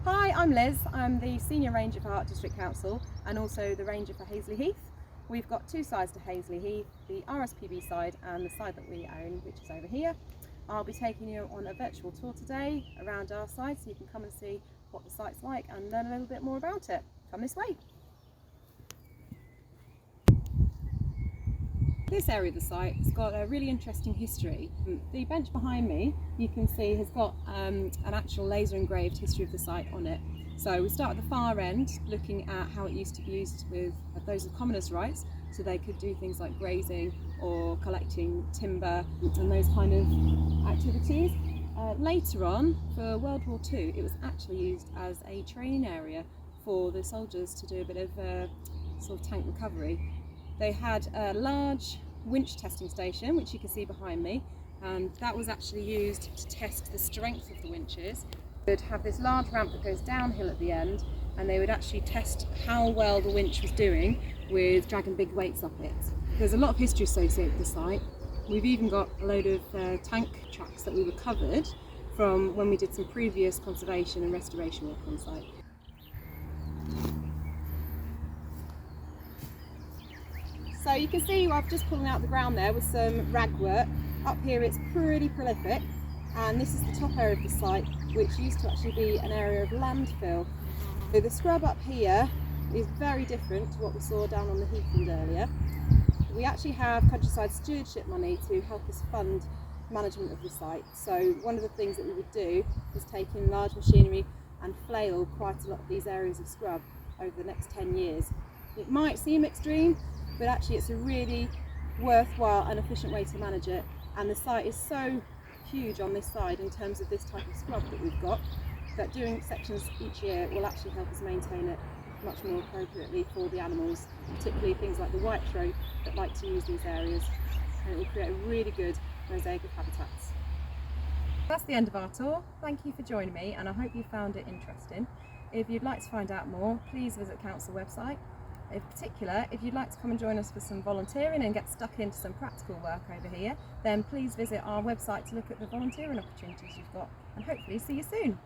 Hi, I'm Liz. I'm the Senior Ranger for Hart District Council and also the Ranger for Hazeley Heath. We've got two sides to Hazeley Heath, the RSPB side and the side that we own, which is over here. I'll be taking you on a virtual tour today around our site so you can come and see what the site's like and learn a little bit more about it. Come this way. This area of the site has got a really interesting history. The bench behind me, you can see, has got an actual laser engraved history of the site on it. So we start at the far end, looking at how it used to be used with those with commoners' rights, so they could do things like grazing or collecting timber and those kind of activities. Later on, for World War II, it was actually used as a training area for the soldiers to do a bit of sort of tank recovery. They had a large winch testing station, which you can see behind me, and that was actually used to test the strength of the winches. They would have this large ramp that goes downhill at the end, and they would actually test how well the winch was doing with dragging big weights up it. There's a lot of history associated with the site. We've even got a load of tank tracks that we recovered from when we did some previous conservation and restoration work on the site. So you can see I've just pulling out the ground there with some ragwort. Up here it's pretty prolific, and this is the top area of the site, which used to actually be an area of landfill. So the scrub up here is very different to what we saw down on the Heath earlier. We actually have countryside stewardship money to help us fund management of the site. So one of the things that we would do is take in large machinery and flail quite a lot of these areas of scrub over the next 10 years. It might seem extreme, but actually it's a really worthwhile and efficient way to manage it, and the site is so huge on this side in terms of this type of scrub that we've got, that doing sections each year will actually help us maintain it much more appropriately for the animals, particularly things like the whitethroat that like to use these areas, and it will create a really good mosaic of habitats. That's the end of our tour. Thank you for joining me, and I hope you found it interesting. If you'd like to find out more, please visit the council website. In particular, if you'd like to come and join us for some volunteering and get stuck into some practical work over here, then please visit our website to look at the volunteering opportunities you've got, and hopefully see you soon.